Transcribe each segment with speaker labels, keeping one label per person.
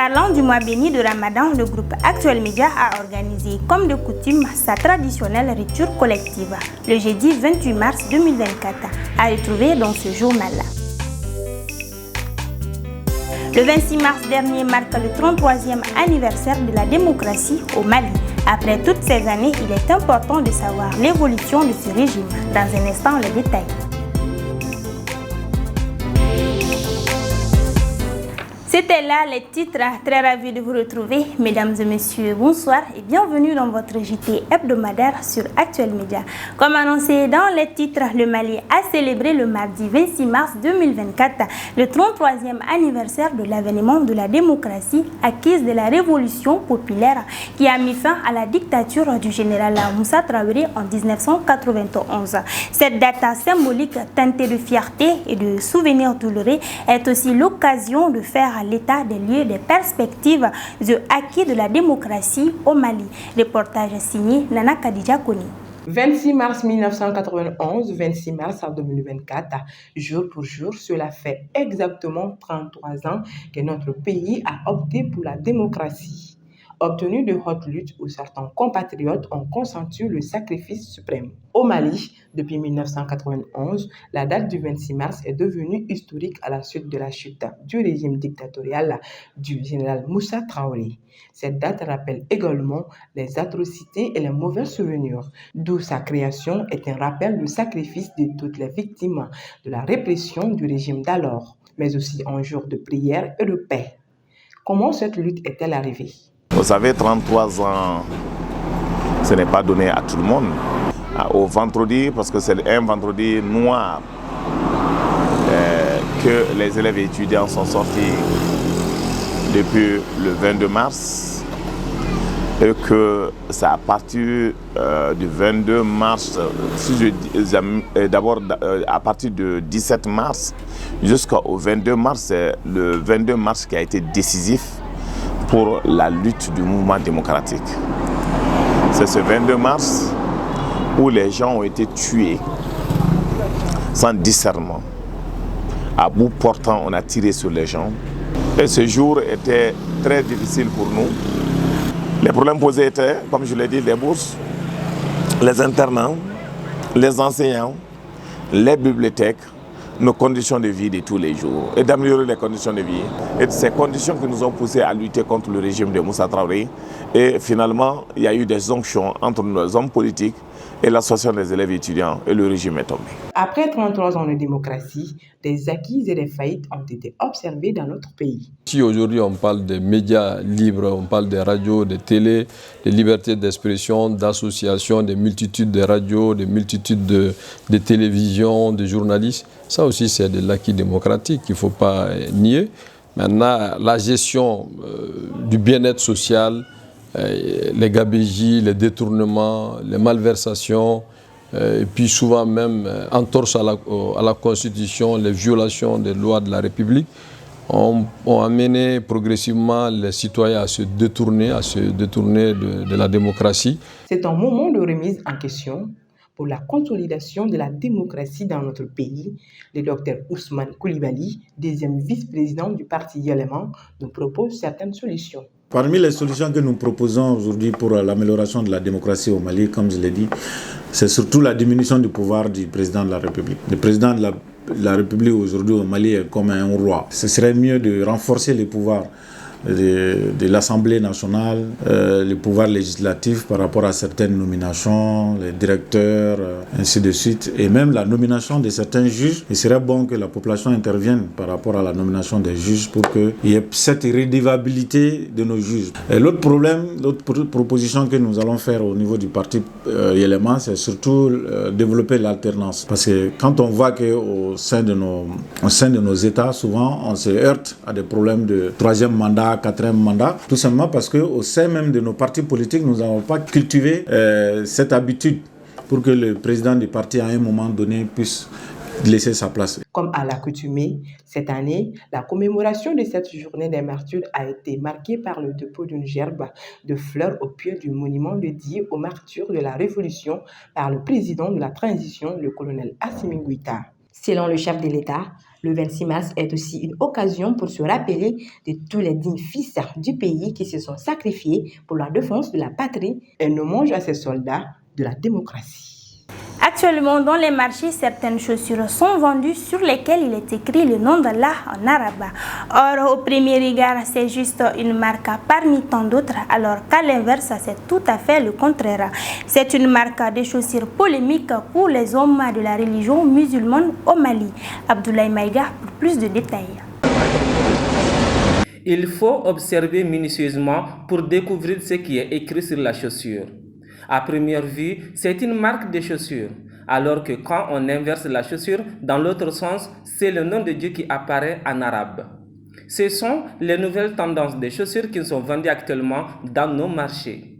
Speaker 1: Parlant du mois béni de Ramadan, le groupe Actuel Média a organisé, comme de coutume, sa traditionnelle rupture collective, le jeudi 28 mars 2024, à retrouver dans ce journal-là. Le 26 mars dernier marque le 33e anniversaire de la démocratie au Mali. Après toutes ces années, il est important de savoir l'évolution de ce régime. Dans un instant, les détails. C'était là les titres. Très ravi de vous retrouver. Mesdames et messieurs, bonsoir et bienvenue dans votre JT hebdomadaire sur Actuel Média. Comme annoncé dans les titres, le Mali a célébré le mardi 26 mars 2024 le 33e anniversaire de l'avènement de la démocratie acquise de la révolution populaire qui a mis fin à la dictature du général Moussa Traoré en 1991. Cette date symbolique teintée de fierté et de souvenirs douloureux est aussi l'occasion de faire l'état des lieux des perspectives de acquis de la démocratie au Mali. Reportage signé Nana Kadija Koni.
Speaker 2: 26 mars 1991, 26 mars 2024, jour pour jour, cela fait exactement 33 ans que notre pays a opté pour la démocratie. Obtenu de haute lutte où certains compatriotes ont consenti le sacrifice suprême. Au Mali, depuis 1991, la date du 26 mars est devenue historique à la suite de la chute du régime dictatorial du général Moussa Traoré. Cette date rappelle également les atrocités et les mauvais souvenirs, d'où sa création est un rappel du sacrifice de toutes les victimes de la répression du régime d'alors, mais aussi un jour de prière et de paix. Comment cette lutte est-elle arrivée?
Speaker 3: Vous savez, 33 ans, ce n'est pas donné à tout le monde. Au vendredi, parce que c'est un vendredi noir que les élèves et étudiants sont sortis depuis le 22 mars et que c'est à partir du 22 mars, d'abord à partir du 17 mars jusqu'au 22 mars, c'est le 22 mars qui a été décisif pour la lutte du mouvement démocratique. C'est ce 22 mars où les gens ont été tués sans discernement. À bout portant, on a tiré sur les gens. Et ce jour était très difficile pour nous. Les problèmes posés étaient, comme je l'ai dit, les bourses, les internats, les enseignants, les bibliothèques, nos conditions de vie de tous les jours et d'améliorer les conditions de vie. Et ces conditions qui nous ont poussés à lutter contre le régime de Moussa Traoré. Et finalement, il y a eu des onctions entre nos hommes politiques et l'association des élèves étudiants et le régime est tombé.
Speaker 2: Après 33 ans de démocratie, des acquis et des faillites ont été observés dans notre pays.
Speaker 4: Si aujourd'hui on parle des médias libres, on parle des radios, des télés, des libertés d'expression, d'association, des multitudes de radios, des multitudes de télévisions, de journalistes, ça aussi c'est de l'acquis démocratique qu'il ne faut pas nier. Maintenant, la gestion du bien-être social, les gabégies, les détournements, les malversations, et puis souvent même entorse à la Constitution, les violations des lois de la République, ont amené progressivement les citoyens à se détourner de la démocratie.
Speaker 2: C'est un moment de remise en question pour la consolidation de la démocratie dans notre pays. Le docteur Ousmane Koulibaly, deuxième vice-président du parti Yéléman, nous propose certaines solutions.
Speaker 5: Parmi les solutions que nous proposons aujourd'hui pour l'amélioration de la démocratie au Mali, comme je l'ai dit, c'est surtout la diminution du pouvoir du président de la République. Le président de la République aujourd'hui au Mali est comme un roi. Ce serait mieux de renforcer les pouvoirs de l'Assemblée nationale, les pouvoirs législatifs par rapport à certaines nominations, les directeurs, ainsi de suite, et même la nomination de certains juges. Il serait bon que la population intervienne par rapport à la nomination des juges pour qu'il y ait cette rédévabilité de nos juges. Et l'autre proposition que nous allons faire au niveau du parti Yéléman, c'est surtout développer l'alternance. Parce que quand on voit qu'au sein de nos États, souvent, on se heurte à des problèmes de troisième mandat, quatrième mandat, tout simplement parce qu'au sein même de nos partis politiques, nous n'avons pas cultivé cette habitude pour que le président du parti, à un moment donné, puisse laisser sa place.
Speaker 2: Comme à l'accoutumée, cette année, la commémoration de cette journée des martyrs a été marquée par le dépôt d'une gerbe de fleurs au pied du monument dédié aux martyrs de la Révolution par le président de la transition, le colonel Assimi Goïta. Selon le chef de l'État, Le 26 mars est aussi une occasion pour se rappeler de tous les dignes fils du pays qui se sont sacrifiés pour la défense de la patrie, un hommage à ces soldats de la démocratie.
Speaker 1: Actuellement, dans les marchés, certaines chaussures sont vendues sur lesquelles il est écrit le nom d'Allah en arabe. Or, au premier regard, c'est juste une marque parmi tant d'autres, alors qu'à l'inverse, c'est tout à fait le contraire. C'est une marque de chaussures polémiques pour les hommes de la religion musulmane au Mali. Abdoulaye Maïga pour plus de détails.
Speaker 6: Il faut observer minutieusement pour découvrir ce qui est écrit sur la chaussure. À première vue, c'est une marque de chaussures, alors que quand on inverse la chaussure dans l'autre sens, c'est le nom de Dieu qui apparaît en arabe. Ce sont les nouvelles tendances des chaussures qui sont vendues actuellement dans nos marchés.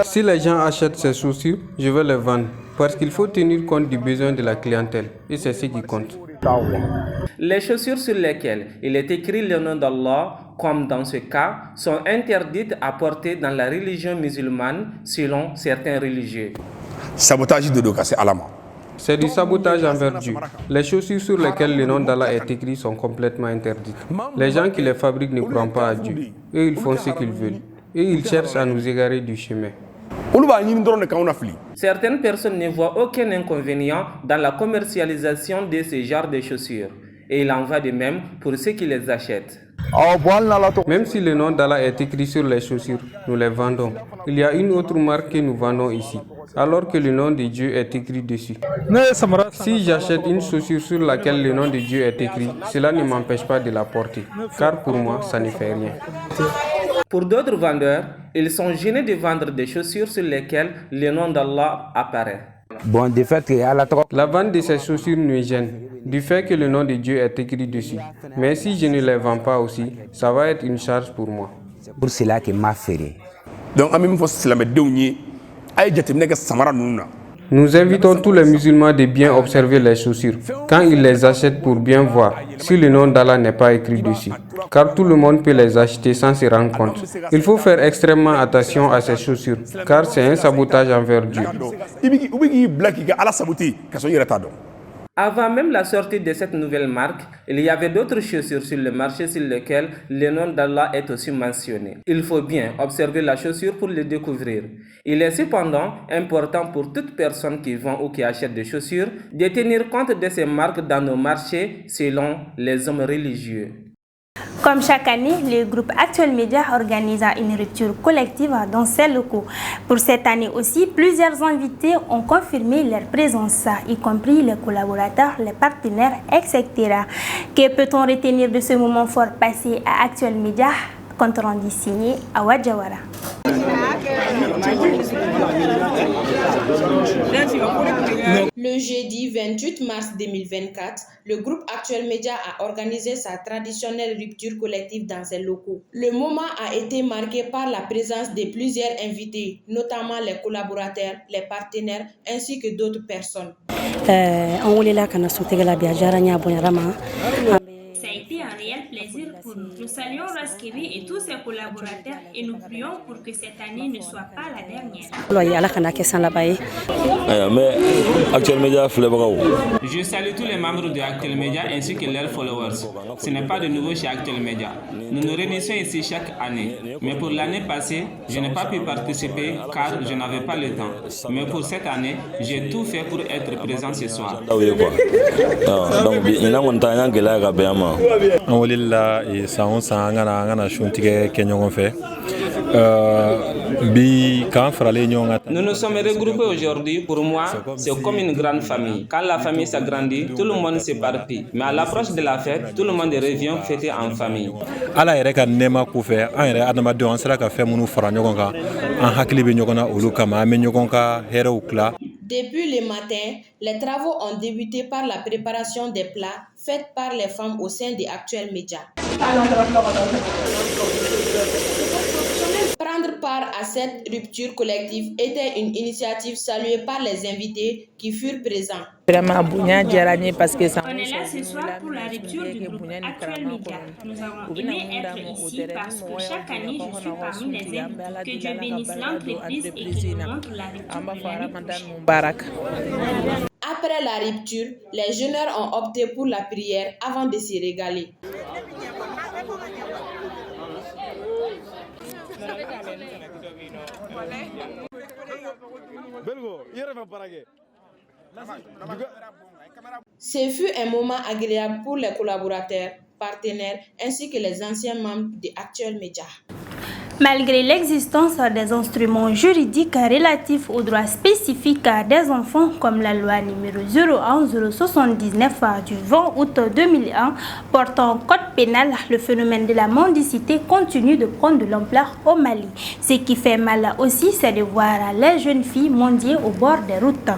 Speaker 7: Si les gens achètent ces chaussures, je vais les vendre, parce qu'il faut tenir compte du besoin de la clientèle, et c'est ce qui compte.
Speaker 6: Les chaussures sur lesquelles il est écrit le nom d'Allah, comme dans ce cas, sont interdites à porter dans la religion musulmane selon certains religieux.
Speaker 7: C'est du sabotage envers Dieu. Les chaussures sur lesquelles le nom d'Allah est écrit sont complètement interdites. Les gens qui les fabriquent ne croient pas à Dieu. Et ils font ce qu'ils veulent. Et ils cherchent à nous égarer du chemin.
Speaker 6: Certaines personnes ne voient aucun inconvénient dans la commercialisation de ce genre de chaussures. Et il en va de même pour ceux qui les achètent.
Speaker 7: Même si le nom d'Allah est écrit sur les chaussures, nous les vendons. Il y a une autre marque que nous vendons ici, alors que le nom de Dieu est écrit dessus. Si j'achète une chaussure sur laquelle le nom de Dieu est écrit, cela ne m'empêche pas de la porter, car pour moi, ça ne fait rien.
Speaker 6: Pour d'autres vendeurs, ils sont gênés de vendre des chaussures sur lesquelles le nom d'Allah apparaît.
Speaker 7: La vente de ces chaussures nous gêne, du fait que le nom de Dieu est écrit dessus. Mais si je ne les vends pas aussi, ça va être une charge pour moi.
Speaker 8: C'est pour cela que m'a ferré.
Speaker 7: Nous invitons tous les musulmans de bien observer les chaussures quand ils les achètent pour bien voir si le nom d'Allah n'est pas écrit dessus. Car tout le monde peut les acheter sans se rendre compte. Il faut faire extrêmement attention à ces chaussures car c'est un sabotage envers Dieu.
Speaker 6: Avant même la sortie de cette nouvelle marque, il y avait d'autres chaussures sur le marché sur lesquelles le nom d'Allah est aussi mentionné. Il faut bien observer la chaussure pour le découvrir. Il est cependant important pour toute personne qui vend ou qui achète des chaussures de tenir compte de ces marques dans nos marchés selon les hommes religieux.
Speaker 1: Comme chaque année, le groupe Actuel Média organise une rupture collective dans ses locaux. Pour cette année aussi, plusieurs invités ont confirmé leur présence, y compris les collaborateurs, les partenaires, etc. Que peut-on retenir de ce moment fort passé à Actuel Média? Compte rendu signé à Wadjawara.
Speaker 9: Le jeudi 28 mars 2024, le groupe Actuel Média a organisé sa traditionnelle rupture collective dans ses locaux. Le moment a été marqué par la présence de plusieurs invités, notamment les collaborateurs, les partenaires ainsi que d'autres personnes.
Speaker 1: Ça a été un réel plaisir pour nous. Nous saluons Raskiri et tous ses collaborateurs et nous prions pour que cette année ne soit pas la dernière.
Speaker 6: Je salue tous les membres de Actuel Média ainsi que leurs followers. Ce n'est pas de nouveau chez Actuel Média. Nous nous réunissons ici chaque année. Mais pour l'année passée, je n'ai pas pu participer car je n'avais pas le temps. Mais pour cette année, j'ai tout fait pour être présent ce soir. Nous nous sommes regroupés aujourd'hui. Pour moi, c'est comme une grande famille. Quand la famille s'agrandit, tout le monde s'éparpille. Mais à l'approche de la fête, tout le monde revient fêter en famille.
Speaker 9: Depuis le matin, les travaux ont débuté par la préparation des plats faits par les femmes au sein des Actuel Média. Prendre part à cette rupture collective était une initiative saluée par les invités qui furent présents.
Speaker 1: On est là ce soir pour la rupture du groupe Actuel Média. Nous avons aimé être ici parce que chaque année je suis parmi les invités. Que Dieu bénisse l'entreprise et qu'il nous montre la rupture de l'année prochaine.
Speaker 9: Après la rupture, les jeûneurs ont opté pour la prière avant de s'y régaler. Ce fut un moment agréable pour les collaborateurs, partenaires ainsi que les anciens membres de Actuel Média.
Speaker 1: Malgré l'existence des instruments juridiques relatifs aux droits spécifiques des enfants, comme la loi numéro 01079 du 20 août 2001 portant code pénal, le phénomène de la mendicité continue de prendre de l'ampleur au Mali. Ce qui fait mal aussi, c'est de voir les jeunes filles mendier au bord des routes.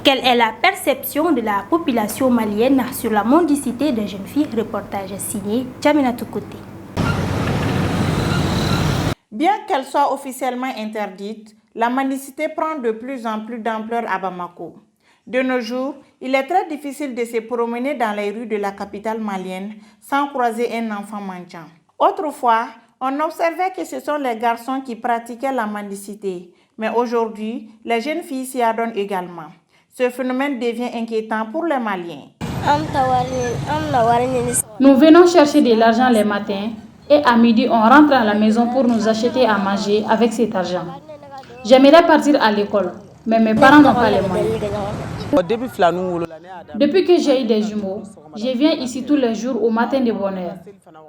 Speaker 1: Quelle est la perception de la population malienne sur la mendicité des jeunes filles? Reportage signé Jamina Tukuti.
Speaker 10: Bien qu'elle soit officiellement interdite, la mendicité prend de plus en plus d'ampleur à Bamako. De nos jours, il est très difficile de se promener dans les rues de la capitale malienne sans croiser un enfant mendiant. Autrefois, on observait que ce sont les garçons qui pratiquaient la mendicité, mais aujourd'hui, les jeunes filles s'y adonnent également. Ce phénomène devient inquiétant pour les Maliens.
Speaker 11: Nous venons chercher de l'argent les matins. Et à midi, on rentre à la maison pour nous acheter à manger avec cet argent. J'aimerais partir à l'école, mais mes parents n'ont pas les moyens. Depuis que j'ai eu des jumeaux, je viens ici tous les jours au matin de bonne heure.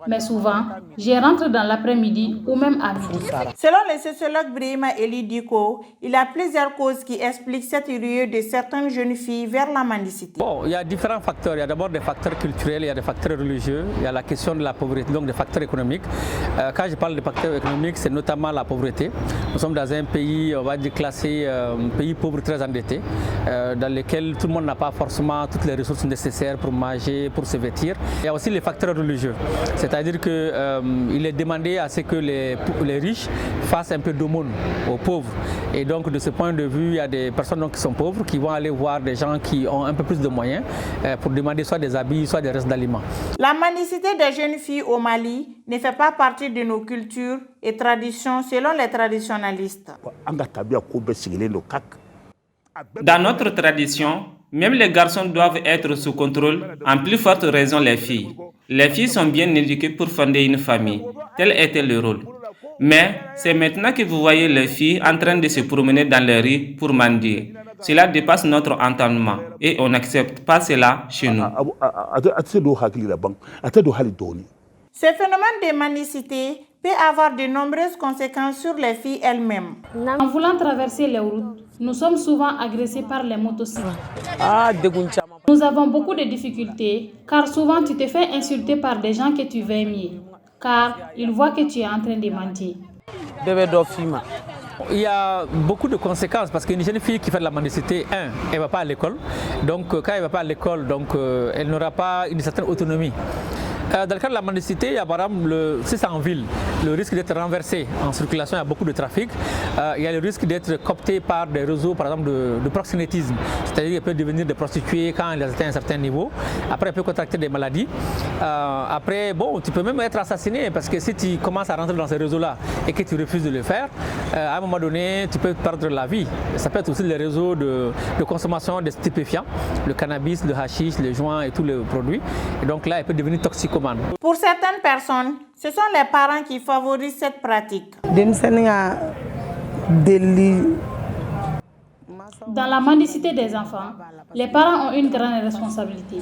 Speaker 11: Mais souvent, je rentre dans l'après-midi ou même à midi.
Speaker 10: Selon le sociologue Brima Eli Diko, il y a plusieurs causes qui expliquent cette ruée de certaines jeunes filles vers la mendicité.
Speaker 12: Bon, il y a différents facteurs. Il y a d'abord des facteurs culturels, il y a des facteurs religieux, il y a la question de la pauvreté, donc des facteurs économiques. Quand je parle de facteurs économiques, c'est notamment la pauvreté. Nous sommes dans un pays, on va dire, classé pays pauvre très endetté, dans lequel tout le monde n'a pas forcément toutes les ressources nécessaires pour manger, pour se vêtir. Il y a aussi les facteurs religieux. C'est-à-dire qu'il est demandé à ce que les riches fassent un peu d'aumône aux pauvres. Et donc de ce point de vue, il y a des personnes donc, qui sont pauvres qui vont aller voir des gens qui ont un peu plus de moyens pour demander soit des habits, soit des restes d'aliments.
Speaker 10: La mendicité des jeunes filles au Mali ne fait pas partie de nos cultures et traditions selon les traditionalistes.
Speaker 6: Dans notre tradition, même les garçons doivent être sous contrôle, en plus forte raison les filles. Les filles sont bien éduquées pour fonder une famille, tel était le rôle. Mais c'est maintenant que vous voyez les filles en train de se promener dans les rues pour mendier. Cela dépasse notre entendement et on n'accepte pas cela chez nous.
Speaker 10: Ce phénomène de mendicité peut avoir de nombreuses conséquences sur les filles elles-mêmes.
Speaker 11: En voulant traverser les routes, nous sommes souvent agressés par les motocyclistes. Nous avons beaucoup de difficultés car souvent tu te fais insulter par des gens que tu veux aimer car ils voient que tu es en train de mentir.
Speaker 12: Il y a beaucoup de conséquences parce qu'une jeune fille qui fait de la mendicité, elle ne va pas à l'école. Donc quand elle ne va pas à l'école, elle n'aura pas une certaine autonomie. Dans le cas de la mendicité, il y a par exemple, si c'est en ville, le risque d'être renversé en circulation, il y a beaucoup de trafic. Il y a le risque d'être coopté par des réseaux, par exemple, de proxénétisme. C'est-à-dire qu'elle peut devenir des prostituées quand elle atteint un certain niveau. Après, elle peut contracter des maladies. Après, bon, tu peux même être assassiné parce que si tu commences à rentrer dans ces réseaux-là et que tu refuses de le faire, à un moment donné, tu peux perdre la vie. Ça peut être aussi les réseaux de consommation de stupéfiants, le cannabis, le hashish, les joints et tous les produits. Et donc là, elle peut devenir toxicomane.
Speaker 10: Pour certaines personnes, ce sont les parents qui favorisent cette pratique.
Speaker 11: Dans la mendicité des enfants, les parents ont une grande responsabilité,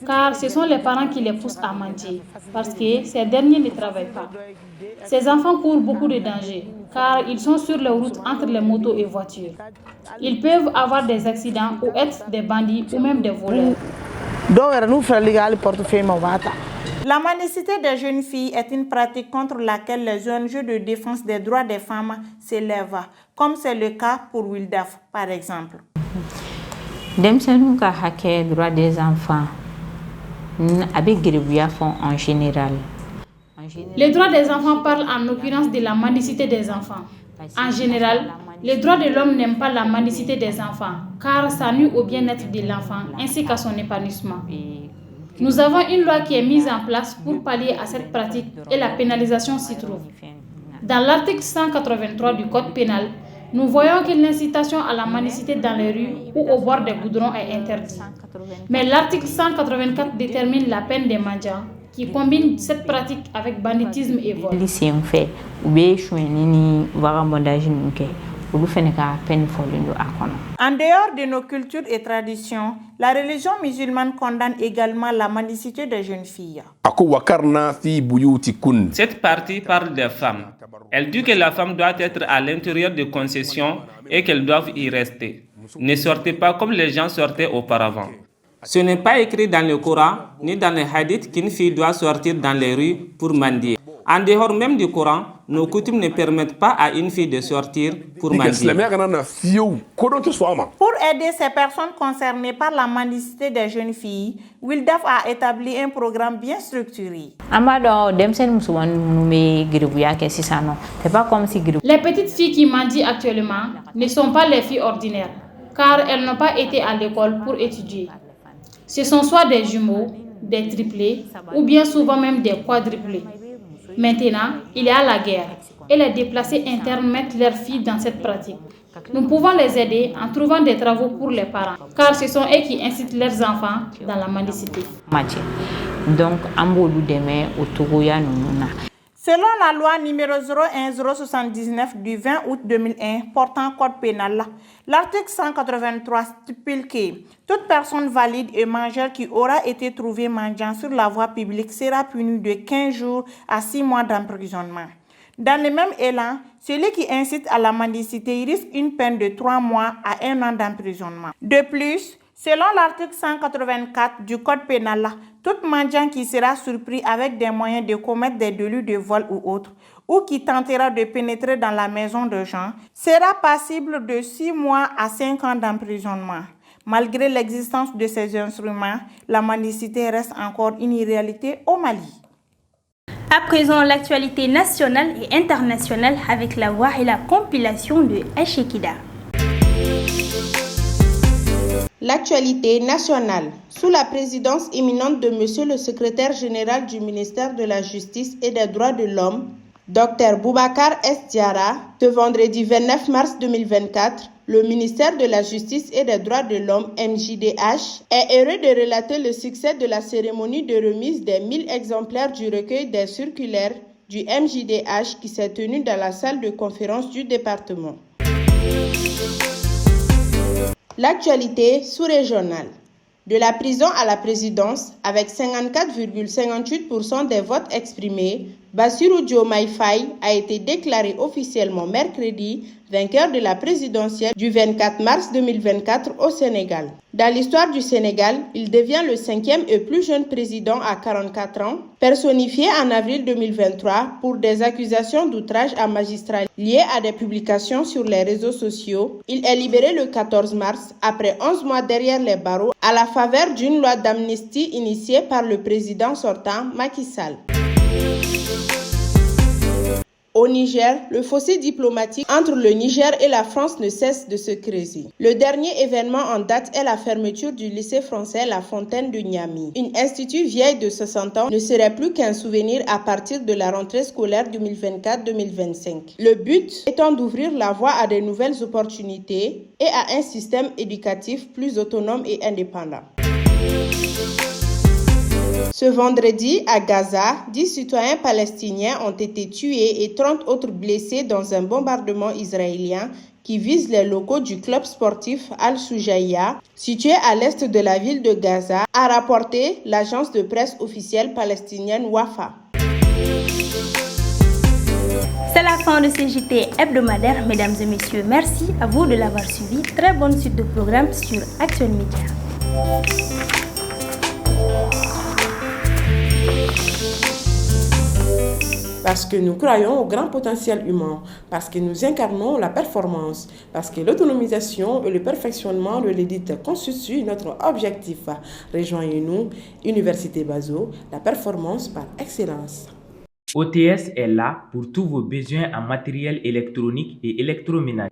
Speaker 11: car ce sont les parents qui les poussent à mentir, parce que ces derniers ne travaillent pas. Ces enfants courent beaucoup de dangers, car ils sont sur les routes entre les motos et voitures. Ils peuvent avoir des accidents ou être des bandits ou même des voleurs.
Speaker 10: La mendicité des jeunes filles est une pratique contre laquelle les ONG de défense des droits des femmes s'élèvent, comme c'est le cas pour Wildaf, par exemple.
Speaker 13: Les droits des enfants en général.
Speaker 11: Les droits des enfants parlent en l'occurrence de la mendicité des enfants. En général, les droits de l'homme n'aiment pas la mendicité des enfants, car ça nuit au bien-être de l'enfant ainsi qu'à son épanouissement. Nous avons une loi qui est mise en place pour pallier à cette pratique et la pénalisation s'y trouve. Dans l'article 183 du Code pénal, Nous voyons que l'incitation à la mendicité dans les rues ou au bord des goudrons est interdite. Mais l'article 184 détermine la peine des mendiants qui combine cette pratique avec banditisme et vol.
Speaker 10: En dehors de nos cultures et traditions, la religion musulmane condamne également la mendicité des jeunes filles.
Speaker 6: Cette partie parle des femmes. Elle dit que la femme doit être à l'intérieur des concessions et qu'elles doivent y rester. Ne sortez pas comme les gens sortaient auparavant. Ce n'est pas écrit dans le Coran ni dans les hadiths qu'une fille doit sortir dans les rues pour mendier. En dehors même du Coran, nos coutumes ne permettent pas à une fille de sortir pour mendier.
Speaker 10: Pour aider ces personnes concernées par la mendicité des jeunes filles, WILDAF a établi un programme bien structuré.
Speaker 11: Les petites filles qui mendient actuellement ne sont pas les filles ordinaires, car elles n'ont pas été à l'école pour étudier. Ce sont soit des jumeaux, des triplés, ou bien souvent même des quadruplés. Maintenant, il y a la guerre et les déplacés internes mettent leurs filles dans cette pratique. Nous pouvons les aider en trouvant des travaux pour les parents, car ce sont eux qui incitent leurs enfants dans la mendicité.
Speaker 13: Donc,
Speaker 10: selon la loi numéro 01079 du 20 août 2001 portant code pénal, l'article 183 stipule que toute personne valide et majeure qui aura été trouvée mendiant sur la voie publique sera punie de 15 jours à 6 mois d'emprisonnement. Dans le même élan, celui qui incite à la mendicité risque une peine de 3 mois à 1 an d'emprisonnement. De plus, selon l'article 184 du code pénal, tout mendiant qui sera surpris avec des moyens de commettre des délits de vol ou autres, ou qui tentera de pénétrer dans la maison de gens, sera passible de 6 mois à 5 ans d'emprisonnement. Malgré l'existence de ces instruments, la mendicité reste encore une réalité au Mali.
Speaker 1: À présent, l'actualité nationale et internationale avec la voix et la compilation de Eshekida.
Speaker 9: L'actualité nationale. Sous la présidence imminente de Monsieur le secrétaire général du ministère de la Justice et des Droits de l'Homme, Dr Boubacar S. Diarra, ce vendredi 29 mars 2024, le ministère de la Justice et des Droits de l'Homme, MJDH, est heureux de relater le succès de la cérémonie de remise des 1000 exemplaires du recueil des circulaires du MJDH qui s'est tenue dans la salle de conférence du département. L'actualité sous-régionale. De la prison à la présidence, avec 54,58% des votes exprimés, Bassirou Diomaye Faye a été déclaré officiellement mercredi vainqueur de la présidentielle du 24 mars 2024 au Sénégal. Dans l'histoire du Sénégal, il devient le 5e et plus jeune président à 44 ans, personnifié en avril 2023 pour des accusations d'outrage à magistrat liées à des publications sur les réseaux sociaux. Il est libéré le 14 mars, après 11 mois derrière les barreaux, à la faveur d'une loi d'amnistie initiée par le président sortant Macky Sall. Au Niger, le fossé diplomatique entre le Niger et la France ne cesse de se creuser. Le dernier événement en date est la fermeture du lycée français La Fontaine de Niamey. Une institut vieille de 60 ans ne serait plus qu'un souvenir à partir de la rentrée scolaire 2024-2025. Le but étant d'ouvrir la voie à de nouvelles opportunités et à un système éducatif plus autonome et indépendant. Ce vendredi, à Gaza, 10 citoyens palestiniens ont été tués et 30 autres blessés dans un bombardement israélien qui vise les locaux du club sportif Al-Soujaya, situé à l'est de la ville de Gaza, a rapporté l'agence de presse officielle palestinienne Wafa.
Speaker 1: C'est la fin de ce JT hebdomadaire, mesdames et messieurs. Merci à vous de l'avoir suivi. Très bonne suite de programmes sur Actuel Média.
Speaker 2: Parce que nous croyons au grand potentiel humain, parce que nous incarnons la performance, parce que l'autonomisation et le perfectionnement de l'édite constituent notre objectif. Rejoignez-nous, Université Bazo, la performance par excellence.
Speaker 14: OTS est là pour tous vos besoins en matériel électronique et électroménager.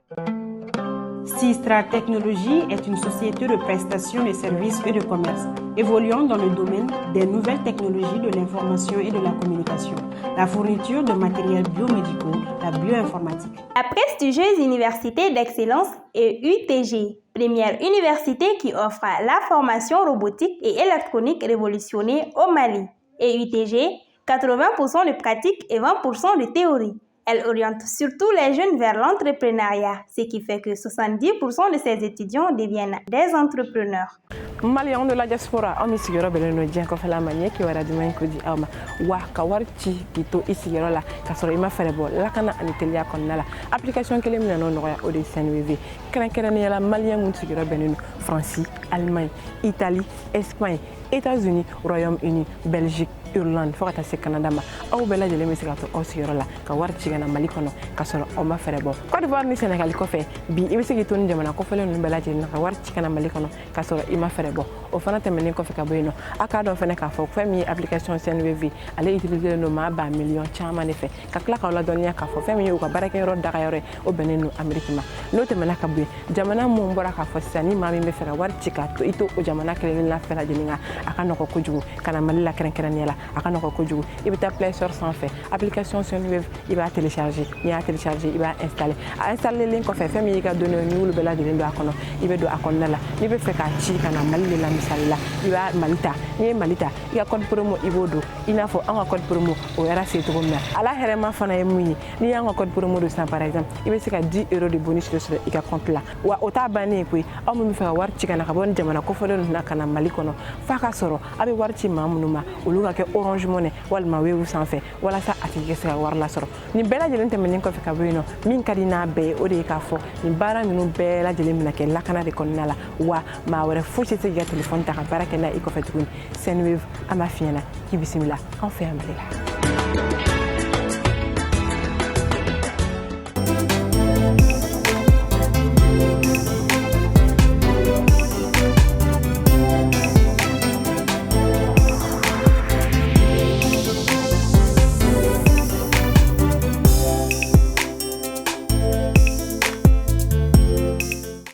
Speaker 15: Sistra Technologies est une société de prestation de services et de commerce, évoluant dans le domaine des nouvelles technologies de l'information et de la communication, la fourniture de matériels biomédicaux, la bioinformatique.
Speaker 1: La prestigieuse Université d'excellence est UTG, première université qui offre la formation robotique et électronique révolutionnée au Mali. Et UTG, 80% de pratique et 20% de théorie. Elle oriente surtout les jeunes vers l'entrepreneuriat, ce qui fait que 70% de ses étudiants deviennent des entrepreneurs.
Speaker 16: Maliens de la diaspora, on est sûr que nous avons fait la manière qui va demain que dit ama wa kawarchi kito ici là kasoro ima faire bon la kana anitelia konnala application que les mena no au de CNWV kran la malien mun sigura benenu France, Allemagne, Italie, Espagne, États-Unis, Royaume-Uni, Belgique, Irlande, Forata se Canada ma au bela de lemesigato au sigura ka warchi gana malikono kasoro o ma faire bon Côte d'Ivoire ni Sénégal ko fe bi ibisi to ni jamana ko fele no bela de na ka warchi kana malikono kasoro ima faire bon au fana temene ko fe ka boyno aka do fene ka fo fami application CNWV ale utiliser no ma ba million chama ne fe ka kla ka la donia ka fo fami yo ka barake ro daga yore o benenu America ma no temena ka boy jamana mo mbora ka fo sani ma mi me fe ka warchi ka to ito o jamana kele na fe la jeninga aka no ko kujugu kana malila kren yela aka no ko kujugu ibita Play Store sans fait application CNWV il va télécharger il va télécharger il va installer link ko fe fami ka donner ni wulu bela de ndo akono ibe do akonna la ni be fe ka chi kana malila misalla iba malita ni malita il y a code promo ibodo ina fo un code promo o era c'est trop bien ala herema fana yemuni ni un code promo de 100 par exemple il be se ka 10 € de bonus sur le compte là wa ota bane ko o mu fa war ci kana ka bon jamana ko fo don na kana malikono fa ka soro abi war ci mamunuma o luga ke Orange Money wal ma wewu sans fait wala sa atike se war la soro ni bela jelente men ko fe ka bino min kadina be o de ka fo ni bara minu bela jelem ke la kana de konnala wa ma wara fo ci se ga téléphone ta ka baraka na iko fait CNWV à ma fiena qui bismillah on fait un